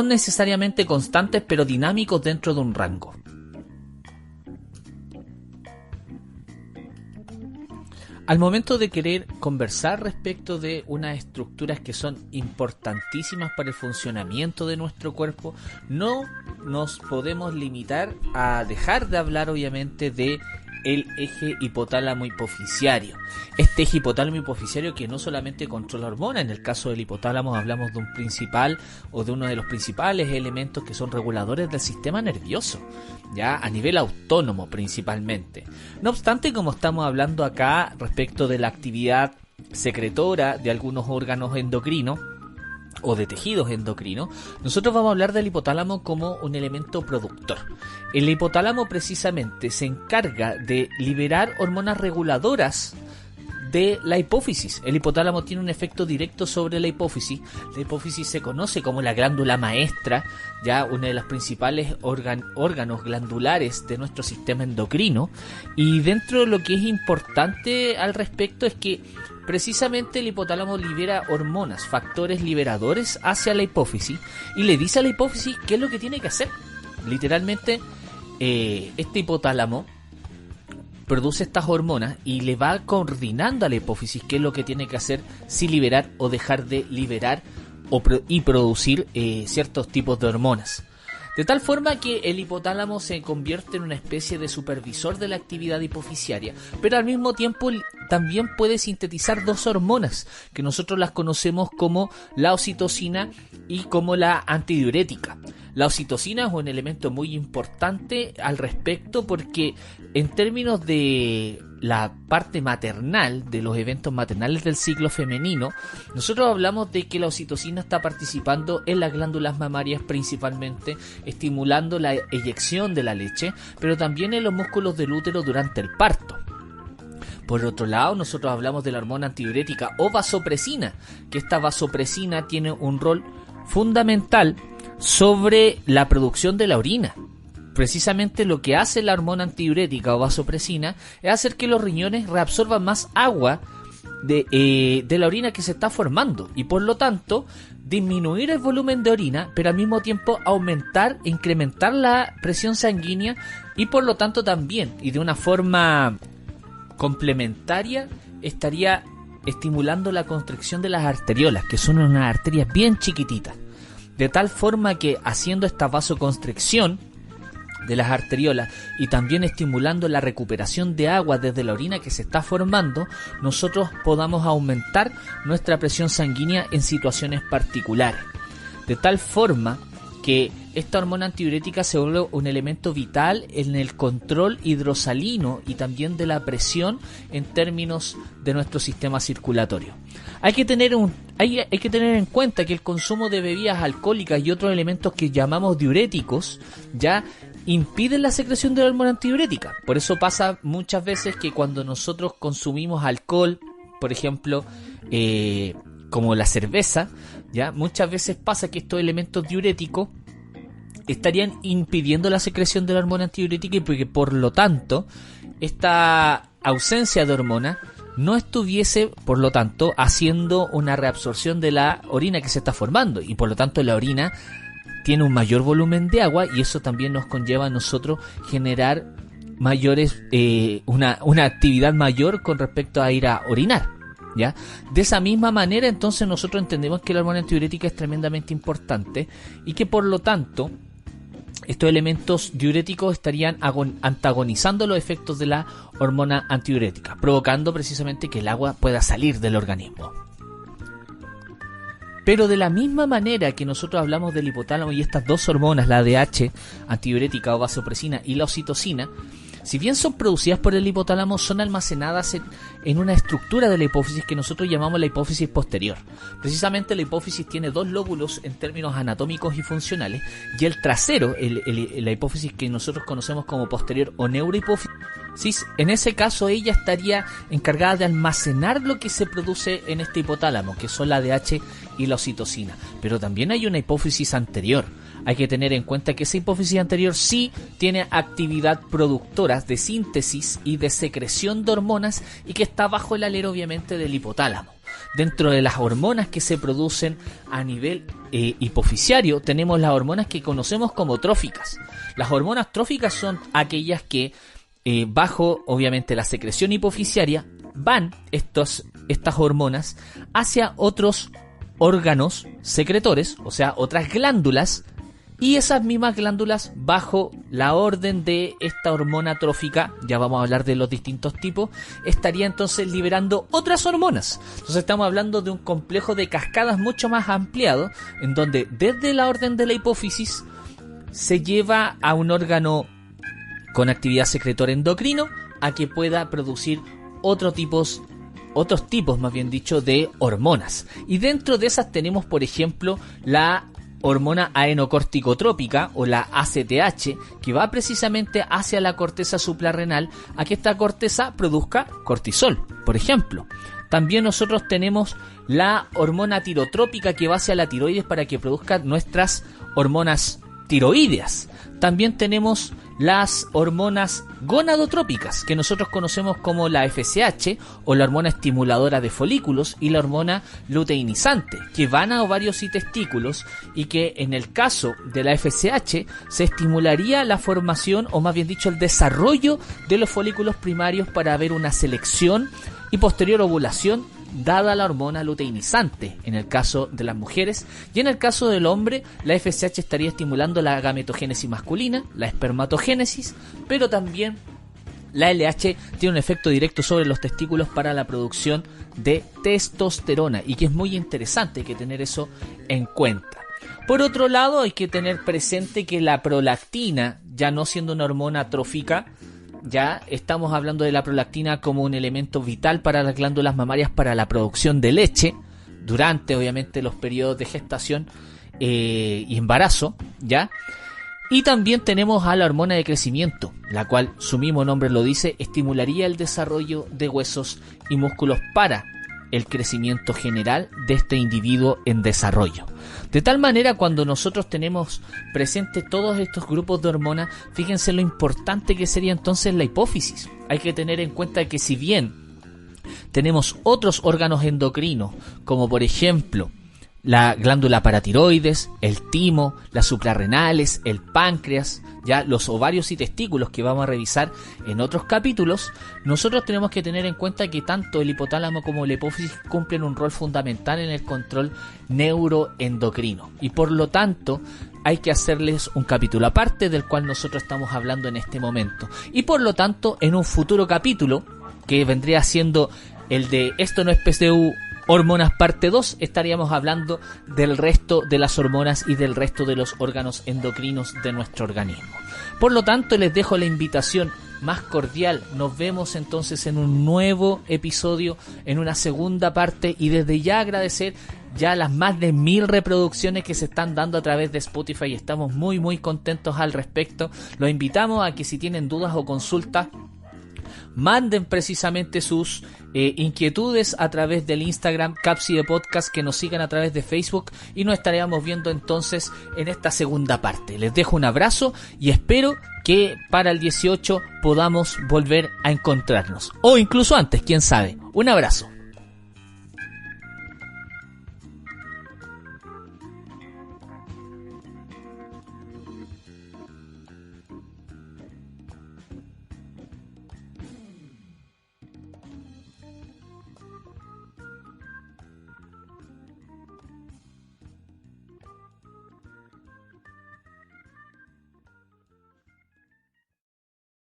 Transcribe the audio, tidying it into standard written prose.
son necesariamente constantes, pero dinámicos dentro de un rango. Al momento de querer conversar respecto de unas estructuras que son importantísimas para el funcionamiento de nuestro cuerpo, no nos podemos limitar a dejar de hablar obviamente de el eje hipotálamo hipoficiario. Este eje hipotálamo hipoficiario que no solamente controla hormonas, en el caso del hipotálamo hablamos de un principal o de uno de los principales elementos que son reguladores del sistema nervioso, ya a nivel autónomo principalmente. No obstante, como estamos hablando acá respecto de la actividad secretora de algunos órganos endocrinos o de tejidos endocrinos, nosotros vamos a hablar del hipotálamo como un elemento productor. El hipotálamo precisamente se encarga de liberar hormonas reguladoras de la hipófisis. El hipotálamo tiene un efecto directo sobre la hipófisis. La hipófisis se conoce como la glándula maestra, ya uno de los principales órganos glandulares de nuestro sistema endocrino, y dentro de lo que es importante al respecto es que precisamente el hipotálamo libera hormonas, factores liberadores hacia la hipófisis, y le dice a la hipófisis qué es lo que tiene que hacer. Literalmente, este hipotálamo produce estas hormonas y le va coordinando a la hipófisis qué es lo que tiene que hacer, si liberar o dejar de liberar y producir ciertos tipos de hormonas. De tal forma que el hipotálamo se convierte en una especie de supervisor de la actividad hipofisiaria, pero al mismo tiempo también puede sintetizar dos hormonas que nosotros las conocemos como la oxitocina y como la antidiurética. La oxitocina es un elemento muy importante al respecto porque en términos de la parte maternal, de los eventos maternales del ciclo femenino, nosotros hablamos de que la oxitocina está participando en las glándulas mamarias principalmente, estimulando la eyección de la leche, pero también en los músculos del útero durante el parto. Por otro lado, nosotros hablamos de la hormona antidiurética o vasopresina, que esta vasopresina tiene un rol fundamental sobre la producción de la orina. Precisamente lo que hace la hormona antidiurética o vasopresina es hacer que los riñones reabsorban más agua de la orina que se está formando y por lo tanto disminuir el volumen de orina, pero al mismo tiempo incrementar la presión sanguínea y por lo tanto también, y de una forma complementaria, estaría estimulando la constricción de las arteriolas, que son unas arterias bien chiquititas. De tal forma que haciendo esta vasoconstricción de las arteriolas y también estimulando la recuperación de agua desde la orina que se está formando, nosotros podamos aumentar nuestra presión sanguínea en situaciones particulares. De tal forma que esta hormona antidiurética se vuelve un elemento vital en el control hidrosalino y también de la presión en términos de nuestro sistema circulatorio. Hay que tener en cuenta que el consumo de bebidas alcohólicas y otros elementos que llamamos diuréticos ya impiden la secreción de la hormona antidiurética. Por eso pasa muchas veces que cuando nosotros consumimos alcohol, por ejemplo, como la cerveza, ya muchas veces pasa que estos elementos diuréticos estarían impidiendo la secreción de la hormona antidiurética y porque por lo tanto esta ausencia de hormona no estuviese, por lo tanto, haciendo una reabsorción de la orina que se está formando y por lo tanto la orina tiene un mayor volumen de agua y eso también nos conlleva a nosotros generar mayores una actividad mayor con respecto a ir a orinar, ¿ya? De esa misma manera, entonces nosotros entendemos que la hormona antidiurética es tremendamente importante y que por lo tanto estos elementos diuréticos estarían antagonizando los efectos de la hormona antidiurética, provocando precisamente que el agua pueda salir del organismo. Pero de la misma manera que nosotros hablamos del hipotálamo y estas dos hormonas, la ADH, antidiurética o vasopresina, y la oxitocina, si bien son producidas por el hipotálamo, son almacenadas en una estructura de la hipófisis que nosotros llamamos la hipófisis posterior. Precisamente la hipófisis tiene dos lóbulos en términos anatómicos y funcionales, y el trasero, la hipófisis que nosotros conocemos como posterior o neurohipófisis, en ese caso ella estaría encargada de almacenar lo que se produce en este hipotálamo, que son la ADH y la oxitocina. Pero también hay una hipófisis anterior. Hay que tener en cuenta que esa hipófisis anterior sí tiene actividad productora de síntesis y de secreción de hormonas y que está bajo el alero obviamente del hipotálamo. Dentro de las hormonas que se producen a nivel hipoficiario, tenemos las hormonas que conocemos como tróficas. Las hormonas tróficas son aquellas que, bajo obviamente la secreción hipoficiaria, van estas hormonas hacia otros órganos secretores, o sea, otras glándulas, y esas mismas glándulas, bajo la orden de esta hormona trófica, ya vamos a hablar de los distintos tipos, estaría entonces liberando otras hormonas. Entonces estamos hablando de un complejo de cascadas mucho más ampliado, en donde desde la orden de la hipófisis se lleva a un órgano con actividad secretora endocrino a que pueda producir otros tipos más bien dicho de hormonas. Y dentro de esas tenemos, por ejemplo, la hormona adenocorticotrópica o la ACTH, que va precisamente hacia la corteza suprarrenal a que esta corteza produzca cortisol, por ejemplo. También nosotros tenemos la hormona tirotrópica, que va hacia la tiroides para que produzca nuestras hormonas tiroideas. También tenemos las hormonas gonadotrópicas, que nosotros conocemos como la FSH o la hormona estimuladora de folículos, y la hormona luteinizante, que van a ovarios y testículos, y que en el caso de la FSH se estimularía la formación, o más bien dicho el desarrollo de los folículos primarios para ver una selección y posterior ovulación, dada la hormona luteinizante en el caso de las mujeres, y en el caso del hombre la FSH estaría estimulando la gametogénesis masculina, la espermatogénesis, pero también la LH tiene un efecto directo sobre los testículos para la producción de testosterona, y que es muy interesante, hay que tener eso en cuenta. Por otro lado, hay que tener presente que la prolactina, ya no siendo una hormona trófica, ya estamos hablando de la prolactina como un elemento vital para las glándulas mamarias para la producción de leche durante obviamente los periodos de gestación y embarazo, ¿ya? Y también tenemos a la hormona de crecimiento, la cual, su mismo nombre lo dice, estimularía el desarrollo de huesos y músculos para el crecimiento general de este individuo en desarrollo. De tal manera, cuando nosotros tenemos presente todos estos grupos de hormonas, fíjense lo importante que sería entonces la hipófisis. Hay que tener en cuenta que si bien tenemos otros órganos endocrinos, como por ejemplo la glándula paratiroides, el timo, las suprarrenales, el páncreas, ya los ovarios y testículos que vamos a revisar en otros capítulos, nosotros tenemos que tener en cuenta que tanto el hipotálamo como la hipófisis cumplen un rol fundamental en el control neuroendocrino, y por lo tanto hay que hacerles un capítulo aparte del cual nosotros estamos hablando en este momento, y por lo tanto en un futuro capítulo que vendría siendo el de Esto no es PCU Hormonas parte 2, estaríamos hablando del resto de las hormonas y del resto de los órganos endocrinos de nuestro organismo. Por lo tanto, les dejo la invitación más cordial. Nos vemos entonces en un nuevo episodio, en una segunda parte, y desde ya agradecer ya las más de 1000 reproducciones que se están dando a través de Spotify. Estamos muy contentos al respecto. Los invitamos a que, si tienen dudas o consultas, manden precisamente sus inquietudes a través del Instagram Cápside Podcast, que nos sigan a través de Facebook, y nos estaremos viendo entonces en esta segunda parte. Les dejo un abrazo y espero que para el 18 podamos volver a encontrarnos, o incluso antes, quién sabe. Un abrazo.